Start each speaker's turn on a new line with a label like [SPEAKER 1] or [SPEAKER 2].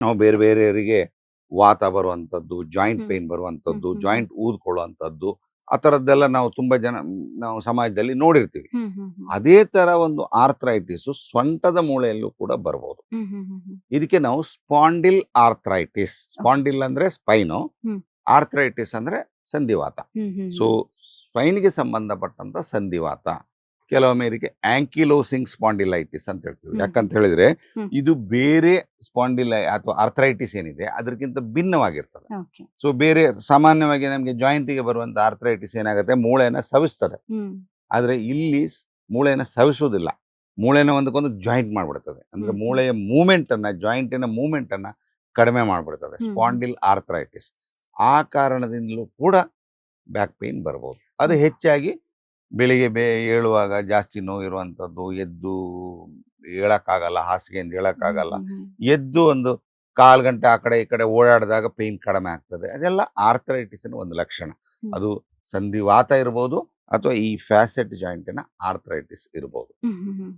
[SPEAKER 1] ನಾವು ಬೇರೆ ಬೇರೆಯವರಿಗೆ ವಾತ ಬರುವಂಥದ್ದು, ಜಾಯಿಂಟ್
[SPEAKER 2] ಹ್ಮ್
[SPEAKER 1] ಪೇನ್
[SPEAKER 2] ಹ್ಮ್
[SPEAKER 1] ಬರುವಂಥದ್ದು,
[SPEAKER 2] ಹ್ಮ್ ಹ್ಮ್
[SPEAKER 1] ಜಾಯಿಂಟ್ ಊದ್ಕೊಳ್ಳುವಂಥದ್ದು, ಆ ಥರದ್ದೆಲ್ಲ ನಾವು ತುಂಬ ಜನ ನಾವು ಸಮಾಜದಲ್ಲಿ ನೋಡಿರ್ತೀವಿ.
[SPEAKER 2] ಹ್ಮ್ ಹ್ಮ್ ಹ್ಮ್
[SPEAKER 1] ಅದೇ ಥರ ಒಂದು ಆರ್ಥ್ರೈಟಿಸು ಸೊಂಟದ ಮೂಳೆಯಲ್ಲೂ ಕೂಡ ಬರ್ಬೋದು.
[SPEAKER 2] ಹ್ಮ್ ಹ್ಮ್ ಹ್ಮ್ ಹ್ಮ್
[SPEAKER 1] ಇದಕ್ಕೆ ನಾವು ಸ್ಪಾಂಡಿಲ್ ಆರ್ಥ್ರೈಟಿಸ್,
[SPEAKER 2] ಓಕೆ.
[SPEAKER 1] ಸ್ಪಾಂಡಿಲ್ ಅಂದರೆ ಸ್ಪೈನು,
[SPEAKER 2] ಹ್ಮ್
[SPEAKER 1] ಆರ್ಥ್ರೈಟಿಸ್ ಅಂದರೆ ಸಂಧಿವಾತ.
[SPEAKER 2] ಹ್ಮ್ ಹ್ಮ್
[SPEAKER 1] ಸೊ ಸ್ಪೈನ್ಗೆ ಸಂಬಂಧಪಟ್ಟಂತ ಸಂಧಿವಾತ, ಕೆಲವೊಮ್ಮೆ ಇದಕ್ಕೆ ಆಂಕಿಲೋಸಿಂಗ್ ಸ್ಪಾಂಡಿಲೈಟಿಸ್ ಅಂತ ಹೇಳ್ತೀವಿ.
[SPEAKER 2] ಹ್ಮ್ ಹ್ಮ್
[SPEAKER 1] ಯಾಕಂತ ಹೇಳಿದ್ರೆ
[SPEAKER 2] ಹ್ಮ್
[SPEAKER 1] ಇದು ಬೇರೆ ಸ್ಪಾಂಡಿಲೈ ಅಥವಾ ಆರ್ಥ್ರೈಟಿಸ್ ಏನಿದೆ ಅದಕ್ಕಿಂತ ಭಿನ್ನವಾಗಿರ್ತದೆ.
[SPEAKER 2] ಓಕೆ.
[SPEAKER 1] ಸೊ ಬೇರೆ ಸಾಮಾನ್ಯವಾಗಿ ನಮಗೆ ಜಾಯಿಂಟಿಗೆ ಬರುವಂತ ಆರ್ಥ್ರೈಟಿಸ್ ಏನಾಗುತ್ತೆ, ಮೂಳೆಯನ್ನು ಸವಿಸ್ತದೆ.
[SPEAKER 2] ಹ್ಮ್
[SPEAKER 1] ಆದ್ರೆ ಇಲ್ಲಿ ಮೂಳೆಯನ್ನು ಸವಿಸುವುದಿಲ್ಲ, ಮೂಳೆನ ಒಂದಕ್ಕೊಂದು ಜಾಯಿಂಟ್ ಮಾಡ್ಬಿಡ್ತದೆ. ಅಂದ್ರೆ
[SPEAKER 2] ಹ್ಮ್ ಹ್ಮ್
[SPEAKER 1] ಮೂಳೆಯ ಮೂವ್ಮೆಂಟ್ ಅನ್ನ, ಜಾಯಿಂಟಿನ ಮೂವ್ಮೆಂಟ್ ಅನ್ನ ಕಡಿಮೆ ಮಾಡ್ಬಿಡ್ತದೆ
[SPEAKER 2] ಹ್ಮ್ ಹ್ಮ್
[SPEAKER 1] ಸ್ಪಾಂಡಿಲ್ ಆರ್ಥ್ರೈಟಿಸ್. ಆ ಕಾರಣದಿಂದಲೂ ಕೂಡ ಬ್ಯಾಕ್ ಪೇನ್ ಬರ್ಬೋದು. ಅದು
[SPEAKER 2] ಹ್ಮ್
[SPEAKER 1] ಹೆಚ್ಚಾಗಿ ಬೆಳಿಗ್ಗೆ ಏಳುವಾಗ ಜಾಸ್ತಿ ನೋವಿರುವಂಥದ್ದು, ಎದ್ದು ಹೇಳಕ್ಕಾಗಲ್ಲ, ಹಾಸಿಗೆಯಿಂದ
[SPEAKER 2] ಹ್ಮ್
[SPEAKER 1] ಹೇಳಕ್ಕಾಗಲ್ಲ,
[SPEAKER 2] ಹ್ಮ್ ಹ್ಮ್
[SPEAKER 1] ಎದ್ದು ಒಂದು 1/4 ಗಂಟೆ ಆ ಕಡೆ ಈ ಕಡೆ ಓಡಾಡಿದಾಗ ಪೇನ್ ಕಡಿಮೆ ಆಗ್ತದೆ. ಅದೆಲ್ಲ ಆರ್ಥ್ರೈಟಿಸ್ನ ಒಂದು ಲಕ್ಷಣ.
[SPEAKER 2] ಹ್ಮ್
[SPEAKER 1] ಅದು ಸಂಧಿವಾತ ಇರ್ಬೋದು ಅಥವಾ ಈ ಫ್ಯಾಸೆಟ್ ಜಾಯಿಂಟಿನ ಆರ್ಥ್ರೈಟಿಸ್ ಇರ್ಬೋದು.
[SPEAKER 2] ಹ್ಮ್ ಹ್ಮ್ ಹ್ಮ್